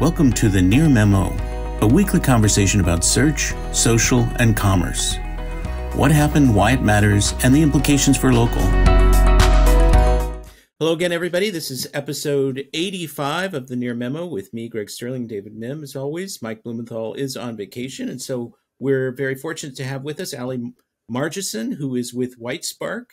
Welcome to the Near Memo, a weekly conversation about search, social, and commerce. What happened, why it matters, and the implications for local. Hello again, everybody. This is episode 85 of the Near Memo with me, Greg Sterling, David Mim, as always. Mike Blumenthal is on vacation, and so we're very fortunate to have with us Allie Margison, who is with Whitespark.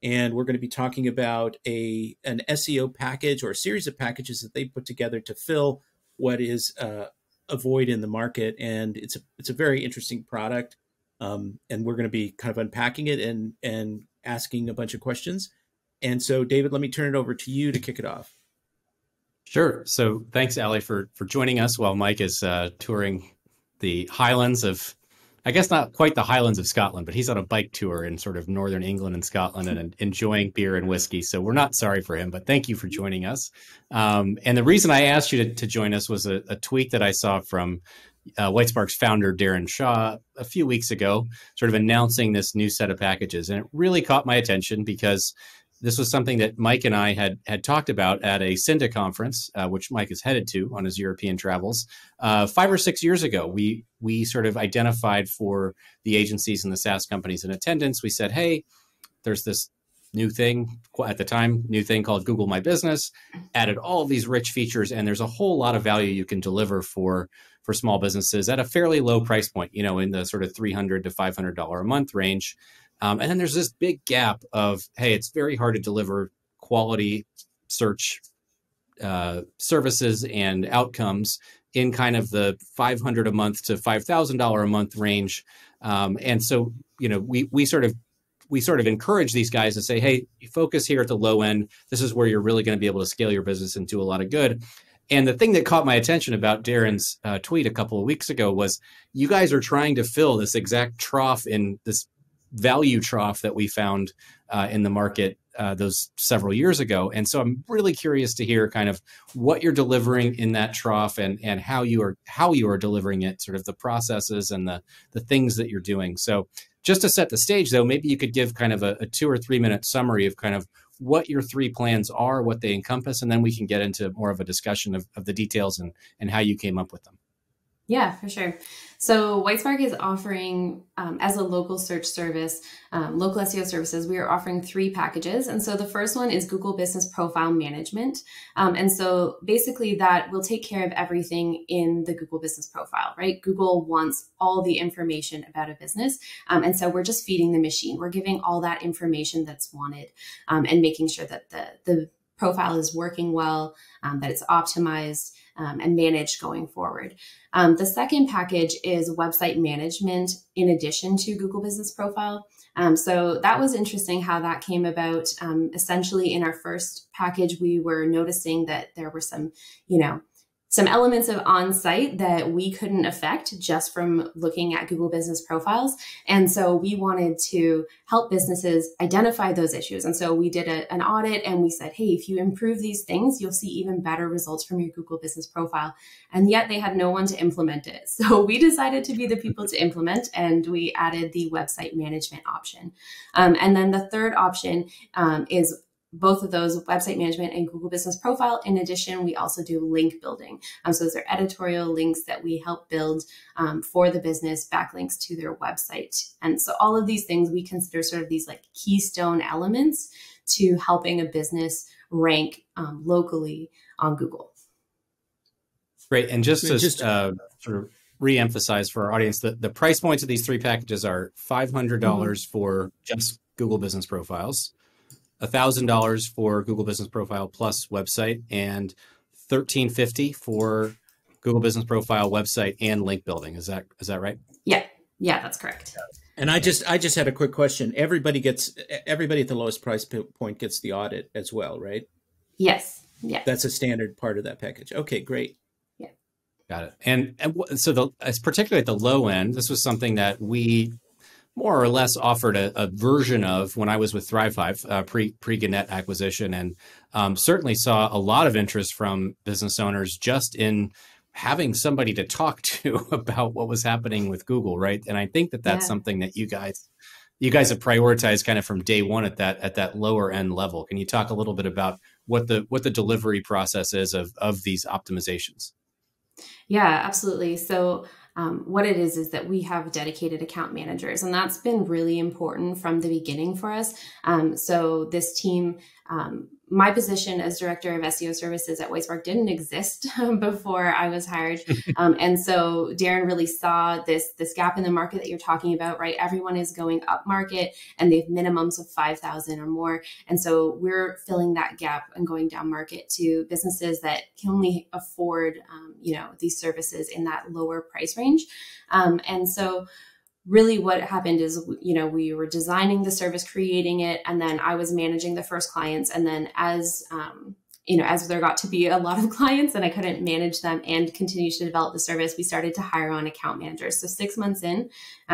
And we're going to be talking about an SEO package or a series of packages that they put together to fill what is a void in the market. And it's a very interesting product. And we're going to be kind of unpacking it and asking a bunch of questions. And so, David, let me turn it over to you to kick it off. Sure. So thanks, Allie, for joining us while Mike is touring the highlands of, I guess not quite the Highlands of Scotland, but he's on a bike tour in sort of northern England and Scotland and enjoying beer and whiskey. So we're not sorry for him, but thank you for joining us. And the reason I asked you to join us was a tweet that I saw from Whitespark's founder, Darren Shaw, a few weeks ago, sort of announcing this new set of packages. And it really caught my attention because this was something that Mike and I had talked about at a Synda conference, which Mike is headed to on his European travels. 5 or 6 years ago, we sort of identified for the agencies and the SaaS companies in attendance. We said, hey, there's this new thing, at the time, new thing called Google My Business, added all of these rich features, and there's a whole lot of value you can deliver for small businesses at a fairly low price point, you know, in the sort of $300 to $500 a month range. And then there's this big gap of, hey, it's very hard to deliver quality search services and outcomes in kind of the $500 a month to $5,000 a month range. And so, you know, we sort of encourage these guys to say, hey, you focus here at the low end. This is where you're really going to be able to scale your business and do a lot of good. And the thing that caught my attention about Darren's tweet a couple of weeks ago was you guys are trying to fill this exact trough in this value trough that we found in the market those several years ago. And so I'm really curious to hear kind of what you're delivering in that trough and how you are delivering it, sort of the processes and the things that you're doing. So just to set the stage, though, maybe you could give kind of a 2 or 3 minute summary of kind of what your 3 plans are, what they encompass, and then we can get into more of a discussion of the details and how you came up with them. Yeah, for sure. So Whitespark is offering, as a local search service, local SEO services, we are offering 3 packages. And so the first one is Google Business Profile Management. And so basically that will take care of everything in the Google Business Profile, right? Google wants all the information about a business. And so we're just feeding the machine. We're giving all that information that's wanted and making sure that the profile is working well, that it's optimized, and managed going forward. The second package is website management in addition to Google Business Profile. So that was interesting how that came about. Essentially, in our first package, we were noticing that there were some elements of on-site that we couldn't affect just from looking at Google Business Profiles. And so we wanted to help businesses identify those issues. And so we did an audit and we said, hey, if you improve these things, you'll see even better results from your Google Business Profile. And yet they had no one to implement it. So we decided to be the people to implement, and we added the website management option. And then the third option is both of those, website management and Google Business Profile. In addition, we also do link building. So those are editorial links that we help build for the business, backlinks to their website. And so all of these things we consider sort of these like keystone elements to helping a business rank locally on Google. Great. And just to sort of re-emphasize for our audience, the price points of these 3 packages are $500 for just Google Business Profiles, $1,000 for Google Business Profile plus website, and $1,350 for Google Business Profile website and link building. Is that right? Yeah, that's correct. And I just had a quick question. Everybody at the lowest price point gets the audit as well, right? Yes. Yeah. That's a standard part of that package. Okay, great. Yeah. Got it. And so particularly at the low end, this was something that we more or less offered a version of when I was with Thrive5 pre-Gannett acquisition, and certainly saw a lot of interest from business owners just in having somebody to talk to about what was happening with Google, right? And I think that's something that you guys have prioritized kind of from day one at that lower end level. Can you talk a little bit about what the delivery process is of these optimizations? Yeah, absolutely. So what it is that we have dedicated account managers, and that's been really important from the beginning for us. So this team, my position as director of SEO services at Whitespark didn't exist before I was hired. And so Darren really saw this gap in the market that you're talking about, right? Everyone is going up market and they have minimums of 5,000 or more. And so we're filling that gap and going down market to businesses that can only afford, these services in that lower price range. And so really what happened is, we were designing the service, creating it, and then I was managing the first clients. And then as there got to be a lot of clients and I couldn't manage them and continue to develop the service, we started to hire on account managers. So 6 months in,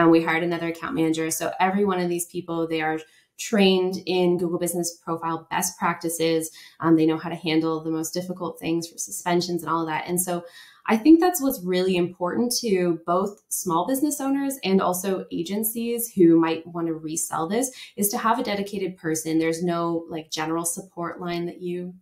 we hired another account manager. So every one of these people, they are trained in Google Business Profile best practices. They know how to handle the most difficult things for suspensions and all of that. And so I think that's what's really important to both small business owners and also agencies who might want to resell this, is to have a dedicated person. There's no like general support line that you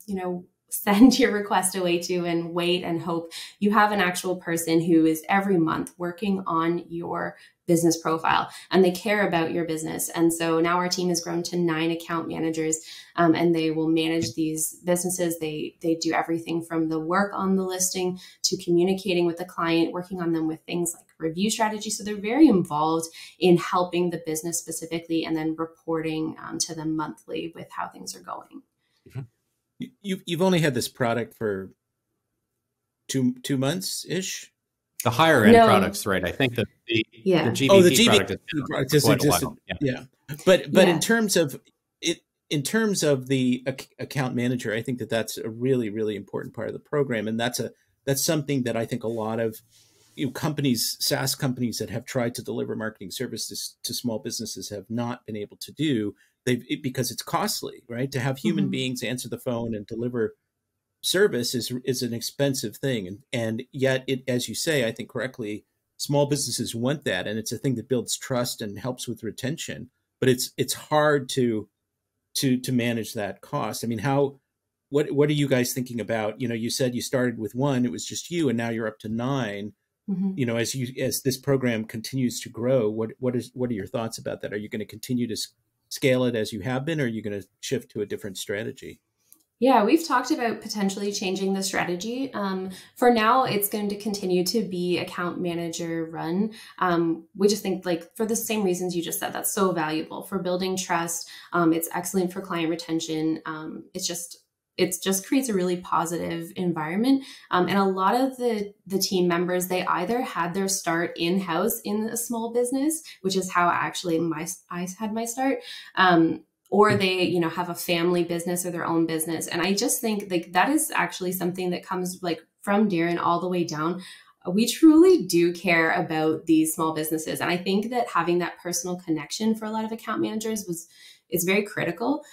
send your request away to and wait and hope. You have an actual person who is every month working on your business profile and they care about your business. And so now our team has grown to 9 account managers, and they will manage these businesses. They do everything from the work on the listing to communicating with the client, working on them with things like review strategy. So they're very involved in helping the business specifically and then reporting to them monthly with how things are going. You've only had this product for two months ish. The higher end products, right? I think that the GBP product is quite a while. Yeah. But in terms of it, in terms of the account manager, I think that's a really, really important part of the program, and that's something that I think a lot of companies, SaaS companies that have tried to deliver marketing services to small businesses have not been able to do. Because it's costly, right? To have human beings answer the phone and deliver service is an expensive thing. And yet it, as you say, I think correctly, small businesses want that. And it's a thing that builds trust and helps with retention, but it's hard to manage that cost. I mean, what are you guys thinking about? You said you started with 1, it was just you, and now you're up to 9. As this program continues to grow, what are your thoughts about that? Are you going to continue to scale it as you have been, or are you going to shift to a different strategy? Yeah, we've talked about potentially changing the strategy. For now, it's going to continue to be account manager run. We just think, like, for the same reasons you just said, that's so valuable for building trust. It's excellent for client retention. It just creates a really positive environment. And a lot of the team members, they either had their start in-house in a small business, which is how actually I had my start, or they, have a family business or their own business. And I just think like that is actually something that comes like from Darren all the way down. We truly do care about these small businesses. And I think that having that personal connection for a lot of account managers is very critical.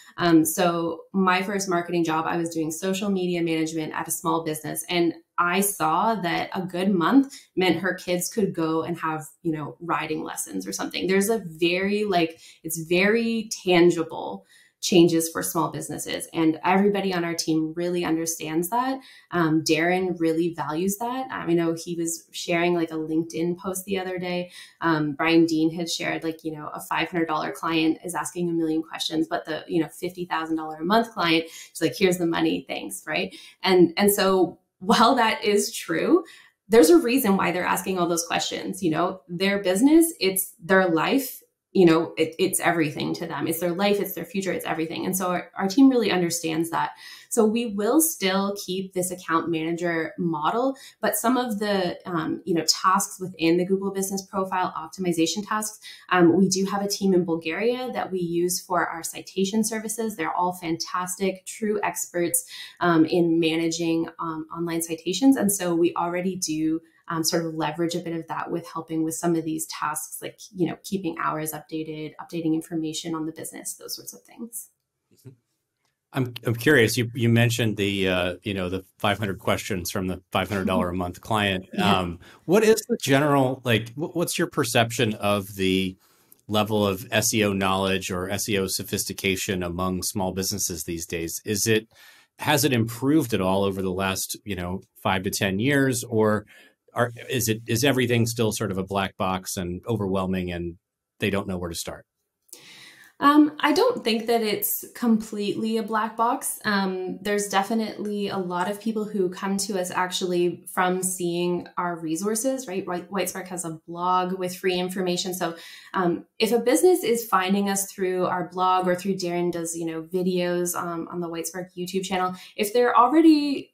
So my first marketing job, I was doing social media management at a small business. And I saw that a good month meant her kids could go and have, riding lessons or something. There's it's very tangible changes for small businesses. And everybody on our team really understands that. Darren really values that. I know he was sharing like a LinkedIn post the other day. Brian Dean had shared a $500 client is asking a million questions, but the, $50,000 a month client is like, here's the money, thanks. Right. And so while that is true, there's a reason why they're asking all those questions. Their business, it's their life. It's everything to them. It's their life, it's their future, it's everything. And so our team really understands that. So we will still keep this account manager model, but some of the, tasks within the Google Business Profile optimization tasks, we do have a team in Bulgaria that we use for our citation services. They're all fantastic, true experts in managing online citations. And so we already do sort of leverage a bit of that with helping with some of these tasks, like, keeping hours updated, updating information on the business, those sorts of things. I'm curious. You mentioned the 500 questions from the $500 a month client. Yeah. What is the general, what's your perception of the level of SEO knowledge or SEO sophistication among small businesses these days? Is it has it improved at all over the last, 5 to 10 years, or is everything still sort of a black box and overwhelming and they don't know where to start? I don't think that it's completely a black box. There's definitely a lot of people who come to us actually from seeing our resources, right? Whitespark has a blog with free information. So if a business is finding us through our blog or through Darren does, videos on the Whitespark YouTube channel, if they're already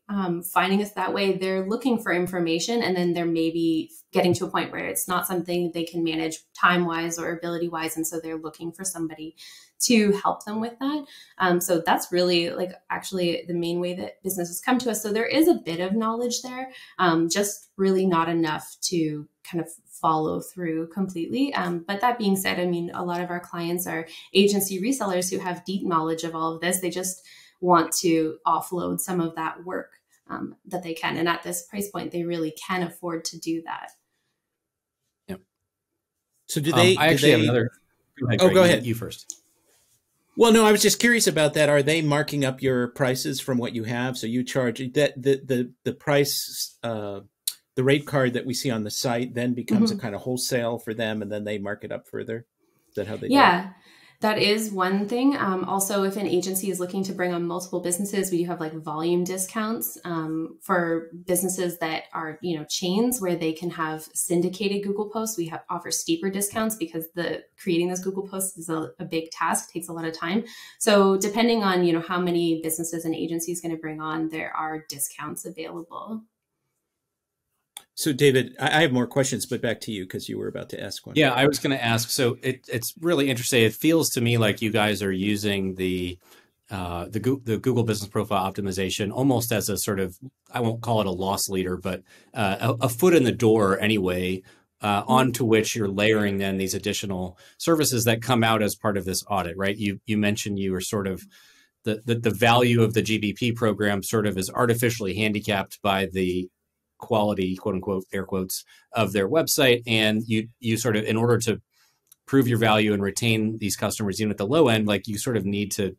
finding us that way, they're looking for information, and then they're maybe getting to a point where it's not something they can manage time-wise or ability-wise, and so they're looking for somebody to help them with that. So that's really actually the main way that businesses come to us. So there is a bit of knowledge there, just really not enough to kind of follow through completely. But that being said, I mean, a lot of our clients are agency resellers who have deep knowledge of all of this. They just want to offload some of that work that they can. And at this price point, they really can afford to do that. Yep. So do they? I actually have another. Go ahead. You first. Well, no, I was just curious about that. Are they marking up your prices from what you have? So you charge that the price, the rate card that we see on the site then becomes a kind of wholesale for them, and then they mark it up further. Is that how they do it? That is one thing. Also, if an agency is looking to bring on multiple businesses, we do have volume discounts for businesses that are, chains where they can have syndicated Google posts. We offer steeper discounts because creating those Google posts is a big task, takes a lot of time. So depending on, how many businesses an agency is going to bring on, there are discounts available. So, David, I have more questions, but back to you because you were about to ask one. Yeah, I was going to ask. So it's really interesting. It feels to me like you guys are using the Google Business Profile Optimization almost as a sort of, I won't call it a loss leader, but a foot in the door anyway, onto which you're layering then these additional services that come out as part of this audit, right? You mentioned you were sort of the value of the GBP program sort of is artificially handicapped by the quality, quote unquote, air quotes, of their website. And you sort of, in order to prove your value and retain these customers, even at the low end, you sort of need to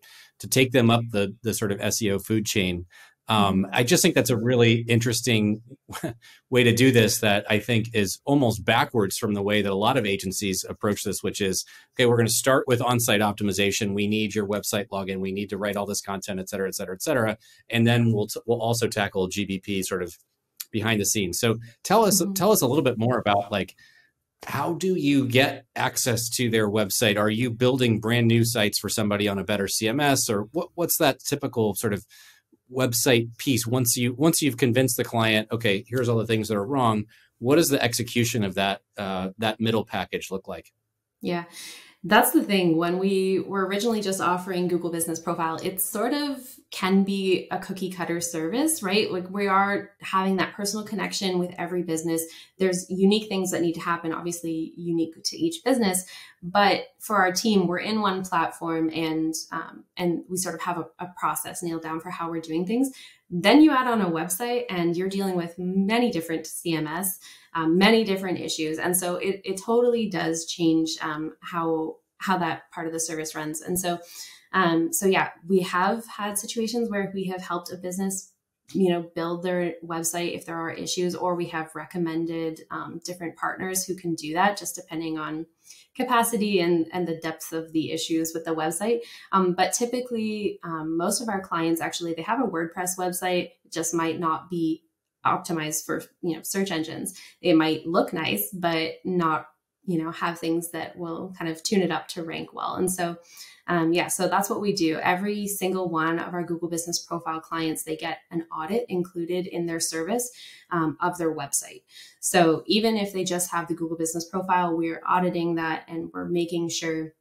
take them up the sort of SEO food chain. I just think that's a really interesting way to do this that I think is almost backwards from the way that a lot of agencies approach this, which is, okay, we're going to start with on-site optimization. We need your website login. We need to write all this content, et cetera, et cetera, et cetera. And then we'll also tackle GBP sort of behind the scenes. So tell us a little bit more about how do you get access to their website? Are you building brand new sites for somebody on a better CMS, or what's that typical sort of website piece? Once you've convinced the client, okay, here's all the things that are wrong, what does the execution of that middle package look like? Yeah. That's the thing. When we were originally just offering Google Business Profile, it sort of can be a cookie cutter service, right? We are having that personal connection with every business. There's unique things that need to happen, obviously unique to each business. But for our team, we're in one platform and we sort of have a process nailed down for how we're doing things. Then you add on a website and you're dealing with many different CMS, many different issues. And so it totally does change how that part of the service runs. And so yeah, we have had situations where we have helped a business, build their website if there are issues, or we have recommended different partners who can do that, just depending on capacity and the depth of the issues with the website. But typically, most of our clients, actually, they have a WordPress website, it just might not be optimized for, search engines. It might look nice, but not, have things that will kind of tune it up to rank well. And so, so that's what we do. Every single one of our Google Business Profile clients, they get an audit included in their service of their website. So even if they just have the Google Business Profile, we're auditing that and we're making sure,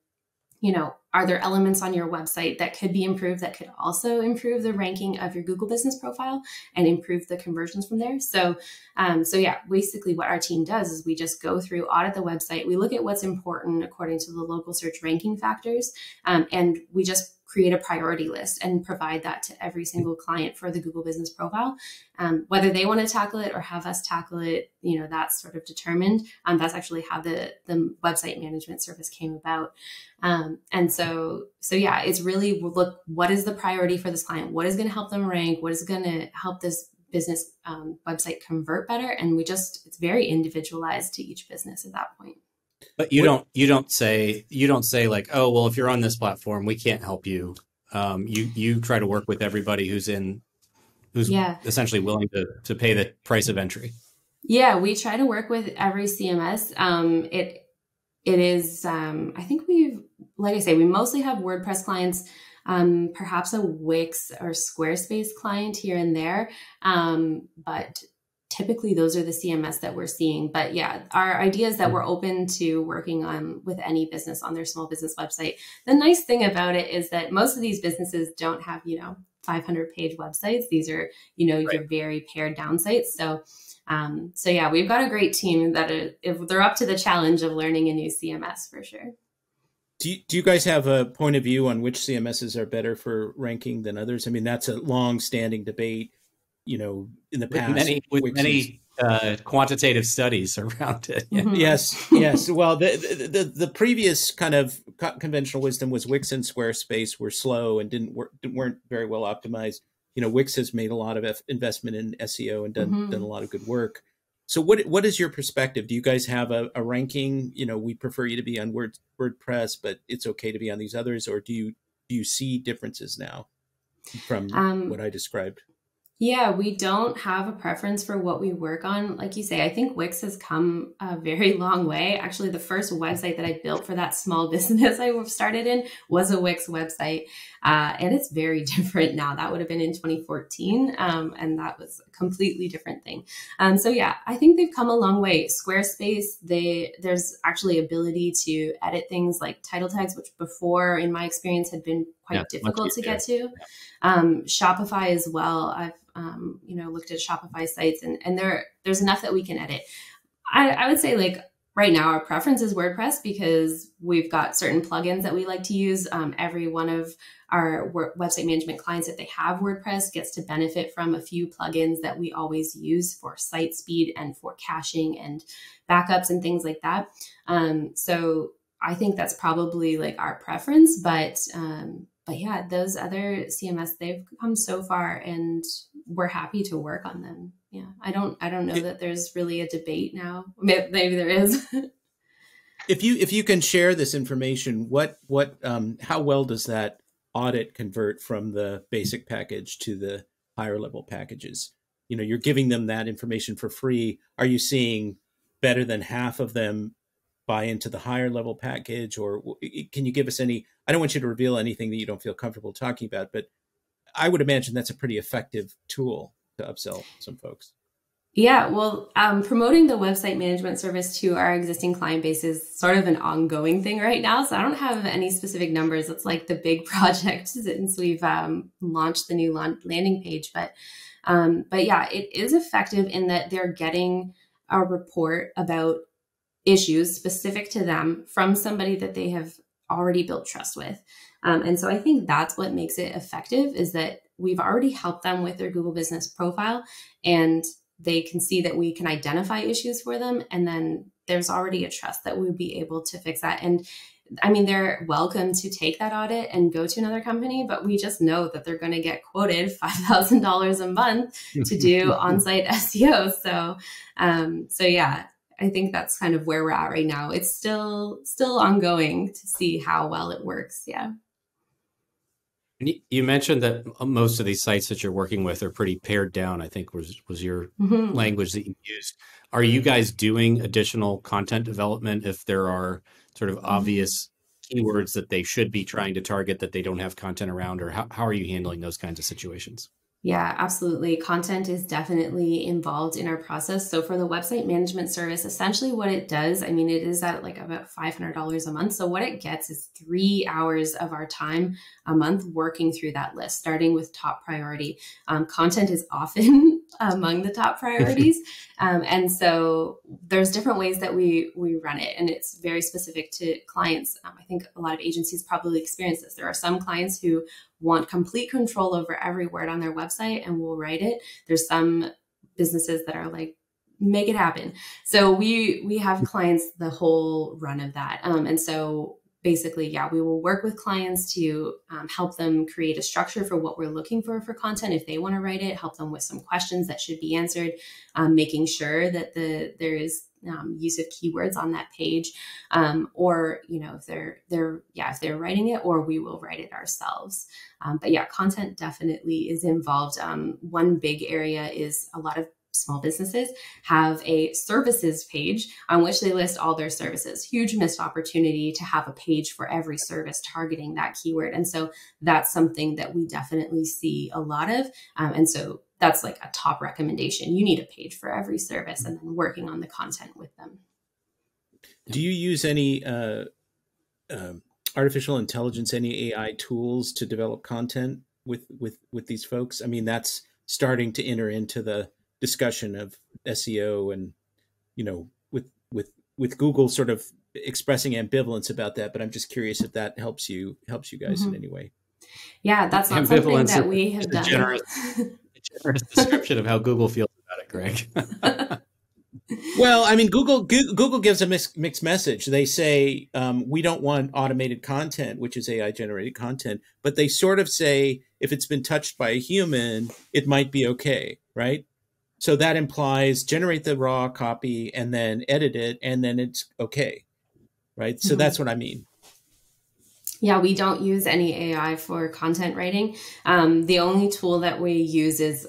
are there elements on your website that could be improved that could also improve the ranking of your Google Business Profile and improve the conversions from there? So yeah, basically what our team does is we just go through, audit the website. We look at what's important according to the local search ranking factors. And we just create a priority list and provide that to every single client for the Google Business Profile. Whether they want to tackle it or have us tackle it, that's sort of determined. That's actually how the website management service came about. And so yeah, it's really look, what is the priority for this client? What is going to help them rank? What is going to help this business website convert better? And it's very individualized to each business at that point. But you don't say like, oh, well, if you're on this platform, we can't help you. You try to work with everybody who's essentially willing to pay the price of entry. Yeah, we try to work with every CMS. It is, I think like I say, we mostly have WordPress clients, perhaps a Wix or Squarespace client here and there. But typically those are the CMS that we're seeing. But yeah, our idea is that we're open to working on with any business on their small business website. The nice thing about it is that most of these businesses don't have, 500-page websites. These are, your very pared down sites. So yeah, we've got a great team that if they're up to the challenge of learning a new CMS for sure. Do you guys have a point of view on which CMSs are better for ranking than others? I mean, that's a long-standing debate, in the past. With many quantitative studies around it. Yeah. Mm-hmm. Yes. Well, the previous kind of conventional wisdom was Wix and Squarespace were slow and weren't very well optimized. Wix has made a lot of investment in SEO and done a lot of good work. So what is your perspective? Do you guys have a ranking? We prefer you to be on WordPress, but it's okay to be on these others, or do you see differences now from what I described? Yeah, we don't have a preference for what we work on. Like you say, I think Wix has come a very long way. Actually, the first website that I built for that small business I started in was a Wix website. And it's very different now. That would have been in 2014. And that was a completely different thing. So yeah, I think they've come a long way. Squarespace, there's actually ability to edit things like title tags, which before, in my experience, had been quite difficult to get to. Shopify as well. I've looked at Shopify sites and there's enough that we can edit. I would say like right now our preference is WordPress because we've got certain plugins that we like to use. Every one of our website management clients, if they have WordPress, gets to benefit from a few plugins that we always use for site speed and for caching and backups and things like that. So I think that's probably like our preference, but yeah, those other CMS, they've come so far and we're happy to work on them. Yeah. I don't know that there's really a debate now. Maybe there is. If you can share this information, how well does that audit convert from the basic package to the higher level packages? You're giving them that information for free. Are you seeing better than half of them buy into the higher level package, or can you give us any? I don't want you to reveal anything that you don't feel comfortable talking about, but I would imagine that's a pretty effective tool to upsell some folks. Yeah, well, promoting the website management service to our existing client base is sort of an ongoing thing right now. So I don't have any specific numbers. It's like the big project since we've launched the new landing page. But yeah, it is effective in that they're getting a report about issues specific to them from somebody that they have already built trust with. And so I think that's what makes it effective, is that we've already helped them with their Google Business Profile and they can see that we can identify issues for them. And then there's already a trust that we'll be able to fix that. And I mean, they're welcome to take that audit and go to another company, but we just know that they're going to get quoted $5,000 a month to do on-site SEO. So yeah, I think that's kind of where we're at right now. It's still ongoing to see how well it works. Yeah. You mentioned that most of these sites that you're working with are pretty pared down, I think was your language that you used. Are you guys doing additional content development if there are sort of obvious keywords that they should be trying to target that they don't have content around, or how are you handling those kinds of situations? Yeah, absolutely. Content is definitely involved in our process. So for the website management service, essentially what it does, I mean, it is at like about $500 a month. So what it gets is 3 hours of our time a month working through that list, starting with top priority. Content is often among the top priorities. And so there's different ways that we run it, and it's very specific to clients. I think a lot of agencies probably experience this. There are some clients who want complete control over every word on their website and will write it. There's some businesses that are like, make it happen. So we have clients the whole run of that. And so basically, yeah, we will work with clients to help them create a structure for what we're looking for content. If they want to write it, help them with some questions that should be answered, making sure that there is use of keywords on that page, or if they're writing it, or we will write it ourselves. But yeah, content definitely is involved. One big area is a lot of small businesses have a services page on which they list all their services. Huge missed opportunity to have a page for every service targeting that keyword. And so that's something that we definitely see a lot of. And so that's like a top recommendation. You need a page for every service, and then working on the content with them. Do you use any artificial intelligence, any AI tools to develop content with these folks? I mean, that's starting to enter into the discussion of SEO, and with Google sort of expressing ambivalence about that. But I'm just curious if that helps you guys in any way. Yeah, that's not something that we have done. Generous description of how Google feels about it, Greg. Well, I mean, Google gives a mixed message. They say we don't want automated content, which is AI generated content, but they sort of say if it's been touched by a human, it might be okay, right? So that implies generate the raw copy and then edit it, and then it's okay, right? So that's what I mean. Yeah, we don't use any AI for content writing. The only tool that we use is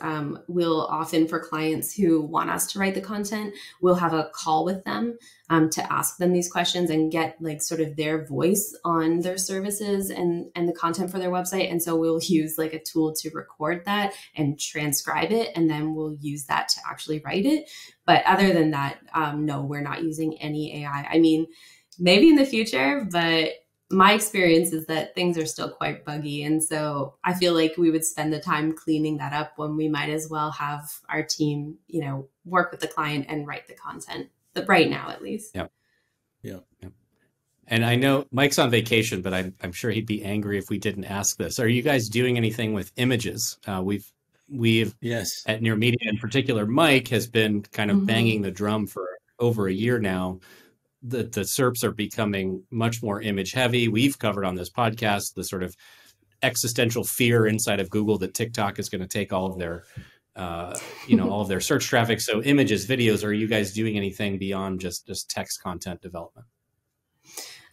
we'll often, for clients who want us to write the content, we'll have a call with them to ask them these questions and get like sort of their voice on their services and the content for their website. And so we'll use like a tool to record that and transcribe it, and then we'll use that to actually write it. But other than that, no, we're not using any AI. I mean, maybe in the future, but my experience is that things are still quite buggy. And so I feel like we would spend the time cleaning that up when we might as well have our team, work with the client and write the content, but right now, at least. Yeah. And I know Mike's on vacation, but I'm sure he'd be angry if we didn't ask this. Are you guys doing anything with images? We've yes, at Near Media in particular, Mike has been kind of banging the drum for over a year now. The SERPs are becoming much more image heavy. We've covered on this podcast the sort of existential fear inside of Google that TikTok is going to take all of their, all of their search traffic. So images, videos, are you guys doing anything beyond just text content development?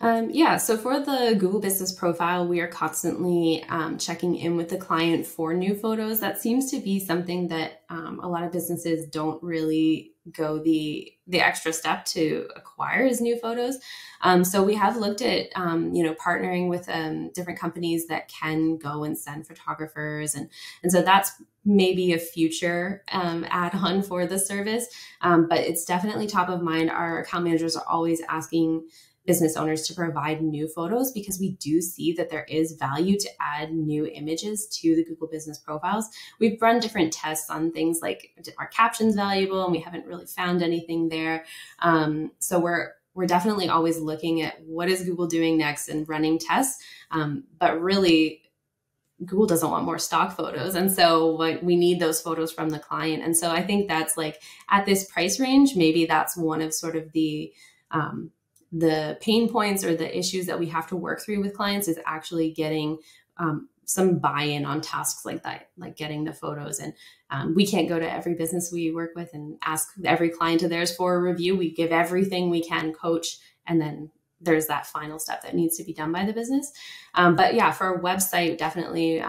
So for the Google Business Profile, we are constantly checking in with the client for new photos. That seems to be something that a lot of businesses don't really go the extra step to acquire is new photos. So we have looked at, partnering with different companies that can go and send photographers. And so that's maybe a future add-on for the service. But it's definitely top of mind. Our account managers are always asking business owners to provide new photos, because we do see that there is value to add new images to the Google Business Profiles. We've run different tests on things like, are captions valuable? And we haven't really found anything there. So we're definitely always looking at what is Google doing next and running tests. But really, Google doesn't want more stock photos. And so we need those photos from the client. And so I think that's like at this price range, maybe that's one of sort of the pain points or the issues that we have to work through with clients, is actually getting some buy-in on tasks like that, like getting the photos. And we can't go to every business we work with and ask every client of theirs for a review. We give everything we can, coach, and then there's that final step that needs to be done by the business. But yeah, for a website, definitely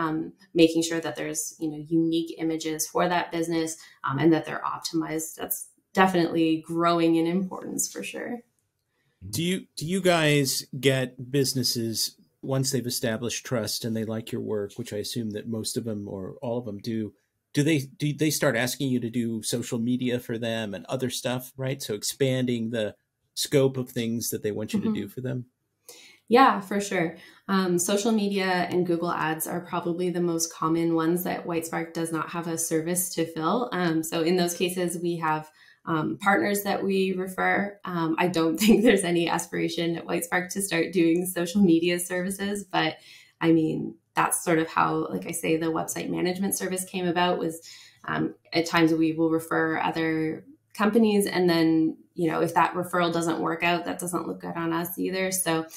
making sure that there's unique images for that business and that they're optimized. That's definitely growing in importance for sure. Do you guys get businesses, once they've established trust and they like your work, which I assume that most of them or all of them do, do they start asking you to do social media for them and other stuff, right? So expanding the scope of things that they want you to do for them. Yeah, for sure. Social media and Google Ads are probably the most common ones that Whitespark does not have a service to fill. So in those cases, we have partners that we refer. I don't think there's any aspiration at Whitespark to start doing social media services, but I mean, that's sort of how, like I say, the website management service came about. Was at times we will refer other companies, and then, you know, if that referral doesn't work out, that doesn't look good on us either. So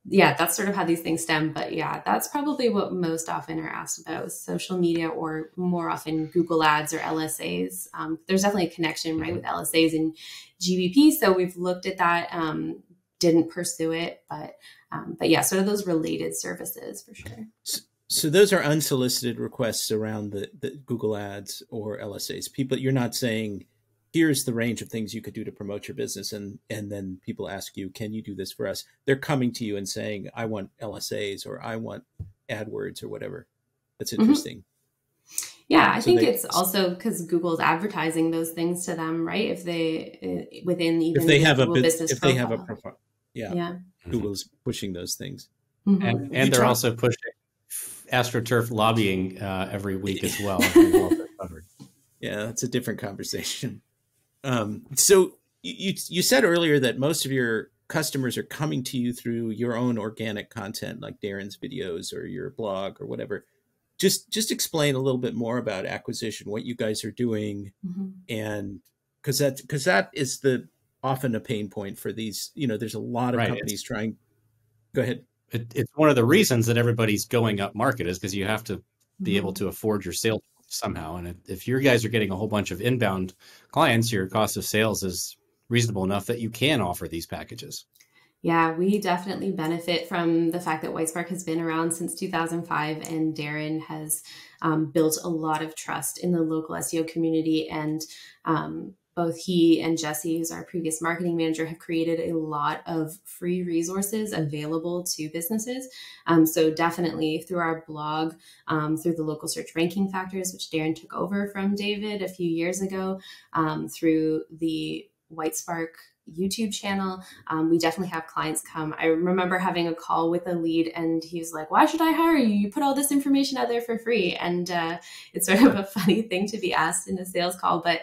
yeah, that's sort of how these things stem. But yeah, that's probably what most often are asked about, is social media, or more often Google Ads or LSAs. There's definitely a connection, right, with LSAs and GBP. So we've looked at that, didn't pursue it, but yeah, sort of those related services for sure. So those are unsolicited requests around the Google Ads or LSAs. People, you're not saying, here's the range of things you could do to promote your business, and then people ask you, can you do this for us? They're coming to you and saying, I want LSAs, or I want AdWords, or whatever. That's interesting. Yeah, I think it's also because Google's advertising those things to them, right? If they within even if they have Google a business if profile. they have a profile, yeah. Google's pushing those things, and they're also pushing AstroTurf lobbying every week as well. Yeah, that's a different conversation. So you said earlier that most of your customers are coming to you through your own organic content, like Darren's videos or your blog or whatever. Just explain a little bit more about acquisition, what you guys are doing, and because that is often a pain point for these. You know, there's a lot of companies trying. Go ahead. It's one of the reasons that everybody's going up market, is because you have to be able to afford your sales somehow. And if your guys are getting a whole bunch of inbound clients, your cost of sales is reasonable enough that you can offer these packages. Yeah, we definitely benefit from the fact that Whitespark has been around since 2005, and Darren has built a lot of trust in the local SEO community. And both he and Jesse, who's our previous marketing manager, have created a lot of free resources available to businesses. So definitely through our blog, through the local search ranking factors, which Darren took over from David a few years ago, through the Whitespark YouTube channel, we definitely have clients come. I remember having a call with a lead, and he was like, why should I hire you? You put all this information out there for free. And it's sort of a funny thing to be asked in a sales call, but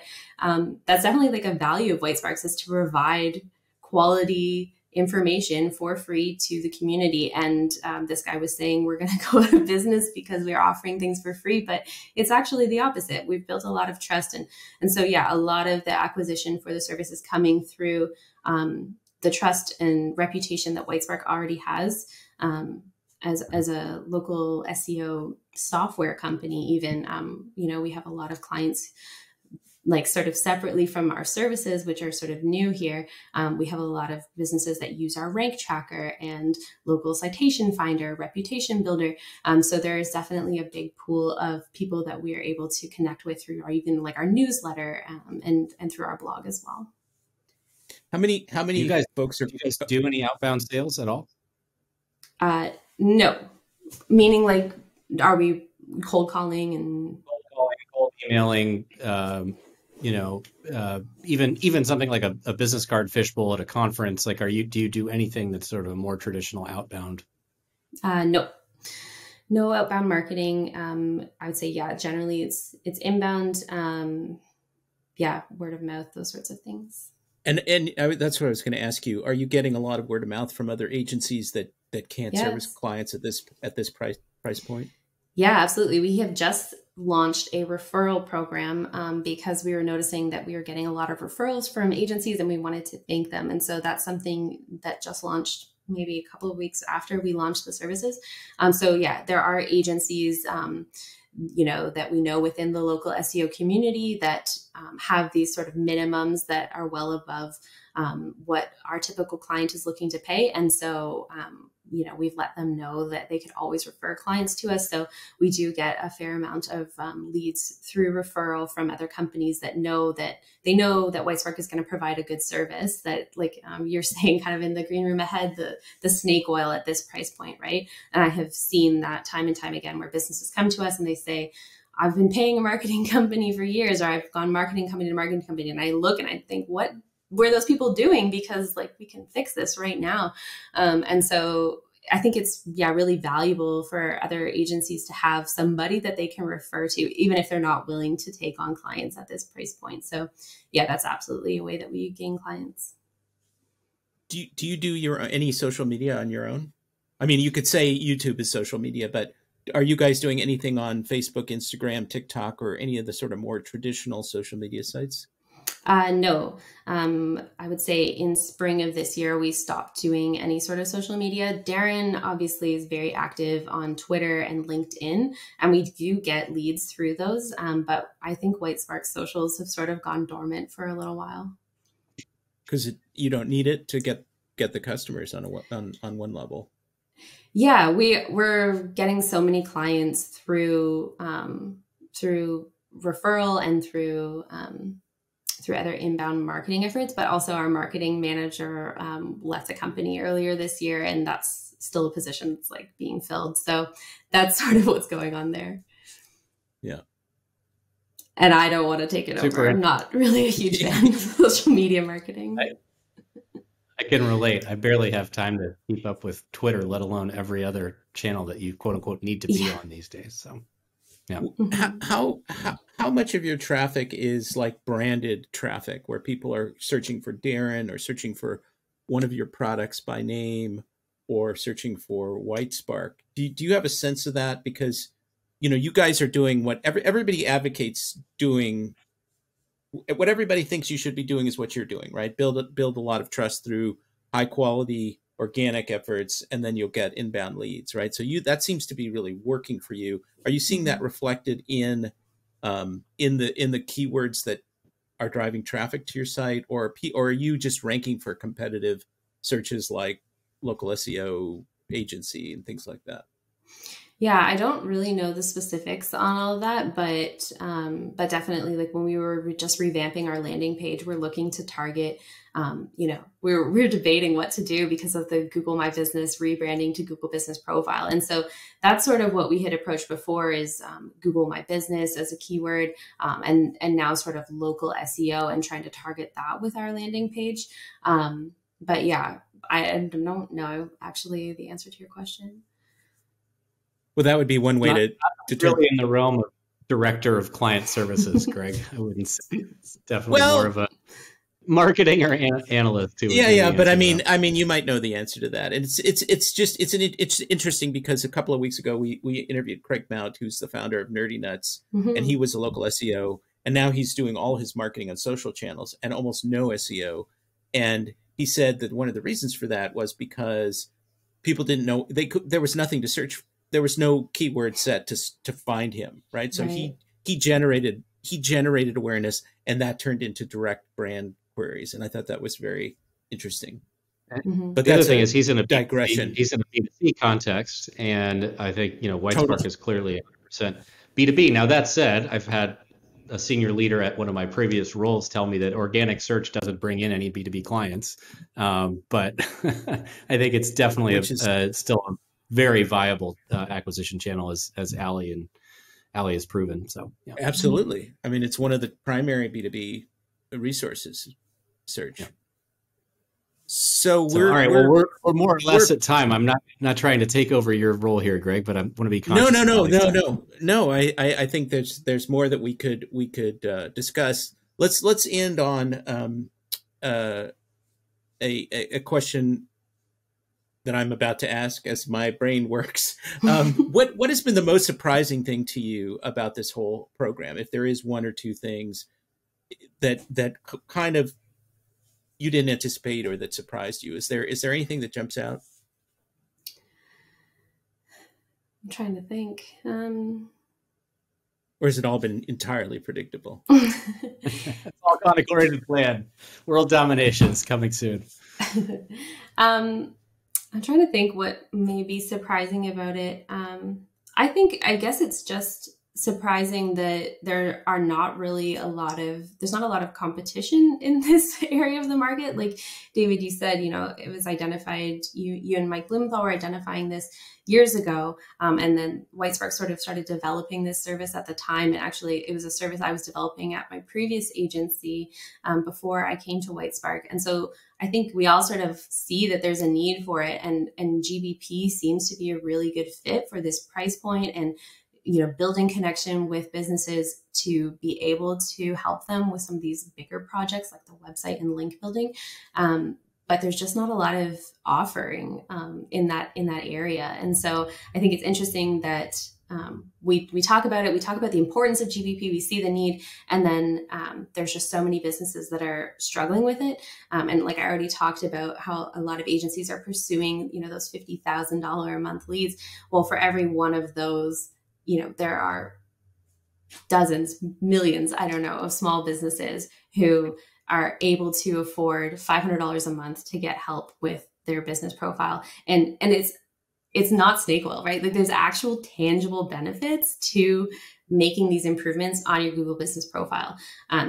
that's definitely like a value of Whitesparks, is to provide quality information for free to the community. And this guy was saying, we're going to go out of business because we're offering things for free, but it's actually the opposite. We've built a lot of trust. And so, yeah, a lot of the acquisition for the service is coming through the trust and reputation that Whitespark already has as a local SEO software company. Even, you know, we have a lot of clients, like sort of separately from our services, which are sort of new here. We have a lot of businesses that use our rank tracker and local citation finder, reputation builder. So there is definitely a big pool of people that we are able to connect with through even like our newsletter and through our blog as well. How many you guys, folks are? Do you guys do any outbound sales at all? No, meaning like, are we cold calling and cold emailing? Even something like a business card fishbowl at a conference. Like, do you do anything that's sort of a more traditional outbound? No outbound marketing. I would say, yeah, generally it's inbound. Word of mouth, those sorts of things. And that's what I was going to ask you. Are you getting a lot of word of mouth from other agencies that can't service clients at this price point? Yeah, absolutely. We have just launched a referral program because we were noticing that we were getting a lot of referrals from agencies, and we wanted to thank them. And so that's something that just launched maybe a couple of weeks after we launched the services. So yeah, there are agencies, that we know within the local SEO community that have these sort of minimums that are well above what our typical client is looking to pay. And so, we've let them know that they could always refer clients to us. So we do get a fair amount of leads through referral from other companies that know that Whitespark is going to provide a good service, that like you're saying kind of in the green room ahead, the snake oil at this price point, right? And I have seen that time and time again where businesses come to us and they say, I've been paying a marketing company for years, or I've gone marketing company to marketing company, and I look and I think, what were those people doing? Because like, we can fix this right now. And so I think it's, really valuable for other agencies to have somebody that they can refer to, even if they're not willing to take on clients at this price point. So that's absolutely a way that we gain clients. Do you do any social media on your own? I mean, you could say YouTube is social media, but are you guys doing anything on Facebook, Instagram, TikTok, or any of the sort of more traditional social media sites? No. I would say in spring of this year, we stopped doing any sort of social media. Darren obviously is very active on Twitter and LinkedIn, and we do get leads through those. But I think Whitespark socials have sort of gone dormant for a little while. Because you don't need it to get the customers on one level. Yeah, we're getting so many clients through referral and through other inbound marketing efforts, but also our marketing manager left the company earlier this year, and that's still a position that's like being filled. So that's sort of what's going on there. Yeah. And I don't want to take it over. I'm not really a huge fan of social media marketing. I can relate. I barely have time to keep up with Twitter, let alone every other channel that you quote unquote need to be on these days. So, yeah. How much of your traffic is like branded traffic where people are searching for Darren or searching for one of your products by name or searching for Whitespark? Do you have a sense of that? Because, you guys are doing what everybody advocates doing. What everybody thinks you should be doing is what you're doing, right? Build a lot of trust through high quality organic efforts, and then you'll get inbound leads, right? So that seems to be really working for you. Are you seeing that reflected in the keywords that are driving traffic to your site, or are you just ranking for competitive searches like local SEO agency and things like that? Yeah, I don't really know the specifics on all of that, but definitely, like when we were just revamping our landing page, we're looking to target, we're debating what to do because of the Google My Business rebranding to Google Business Profile. And so that's sort of what we had approached before is Google My Business as a keyword, and now sort of local SEO and trying to target that with our landing page. But yeah, I don't know actually the answer to your question. Well, that would be one way to really in the realm of director of client services, Greg. I wouldn't say it's definitely more of a marketing or analyst too. Yeah, but I mean, you might know the answer to that. And it's interesting because a couple of weeks ago we interviewed Craig Mount, who's the founder of Nerdy Nuts, and he was a local SEO, and now he's doing all his marketing on social channels and almost no SEO. And he said that one of the reasons for that was because people didn't know there was nothing to search. There was no keyword set to find him, right? So he generated awareness, and that turned into direct brand queries. And I thought that was very interesting. But the other thing is he's in a digression. He's in a B2C context, and I think Whitespark is clearly 100% B2B. Now that said, I've had a senior leader at one of my previous roles tell me that organic search doesn't bring in any B2B clients, but I think it's definitely still a very viable acquisition channel, as Allie has proven. So yeah. Absolutely. I mean, it's one of the primary B2B resources, search. Yeah. So we're all right. We're more or less at time. I'm not trying to take over your role here, Greg, but I want to be conscious. No. I think there's more that we could discuss. Let's end on a question that I'm about to ask as my brain works. What has been the most surprising thing to you about this whole program? If there is one or two things that kind of you didn't anticipate or that surprised you, is there anything that jumps out? I'm trying to think. Or has it all been entirely predictable? It's all gone according to plan. World domination is coming soon. I'm trying to think what may be surprising about it. I guess it's just surprising that there's not a lot of competition in this area of the market. Like David, you said, it was identified, you and Mike Blumenthal were identifying this years ago. And then Whitespark sort of started developing this service at the time. And actually it was a service I was developing at my previous agency before I came to Whitespark. And so I think we all sort of see that there's a need for it, and GBP seems to be a really good fit for this price point, and building connection with businesses to be able to help them with some of these bigger projects like the website and link building. But there's just not a lot of offering in that area. And so I think it's interesting that we talk about it. We talk about the importance of GBP. We see the need, and then there's just so many businesses that are struggling with it. And like I already talked about, how a lot of agencies are pursuing, those $50,000 a month leads. Well, for every one of those, there are dozens, millions, I don't know, of small businesses who are able to afford $500 a month to get help with their business profile. And it's not snake oil, right? Like there's actual tangible benefits to making these improvements on your Google business profile.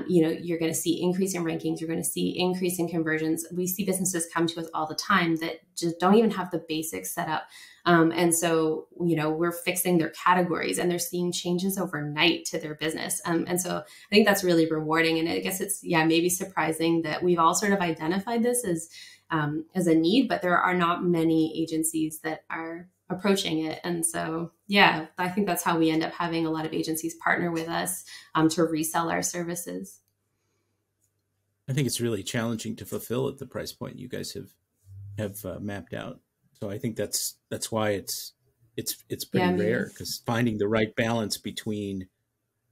You're going to see increase in rankings. You're going to see increase in conversions. We see businesses come to us all the time that just don't even have the basics set up. And so, we're fixing their categories, and they're seeing changes overnight to their business. And so I think that's really rewarding. And I guess it's, maybe surprising that we've all sort of identified this as a need, but there are not many agencies that are approaching it. And so, I think that's how we end up having a lot of agencies partner with us to resell our services. I think it's really challenging to fulfill at the price point you guys have mapped out. So I think that's why it's pretty rare, because finding the right balance between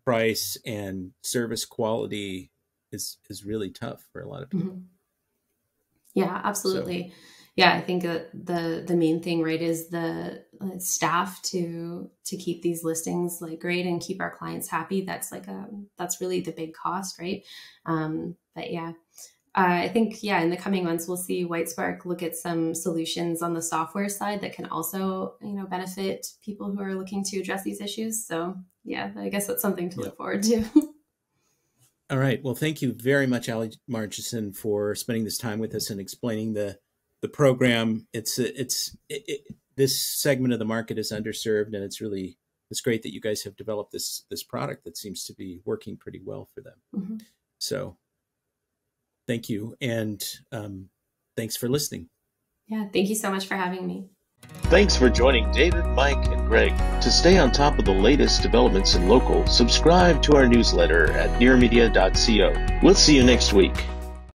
price and service quality is really tough for a lot of people. Mm-hmm. Yeah, absolutely. So, I think the main thing, right, is the staff to keep these listings like great and keep our clients happy. That's that's really the big cost, right? But I think, in the coming months, we'll see Whitespark look at some solutions on the software side that can also, benefit people who are looking to address these issues. So, I guess that's something to look forward to. All right. Well, thank you very much, Allie Marchison, for spending this time with us and explaining the program. This segment of the market is underserved, and it's great that you guys have developed this product that seems to be working pretty well for them. Mm-hmm. So thank you. And thanks for listening. Thank you so much for having me. Thanks for joining David, Mike, and Greg. To stay on top of the latest developments in local, subscribe to our newsletter at nearmedia.co. We'll see you next week.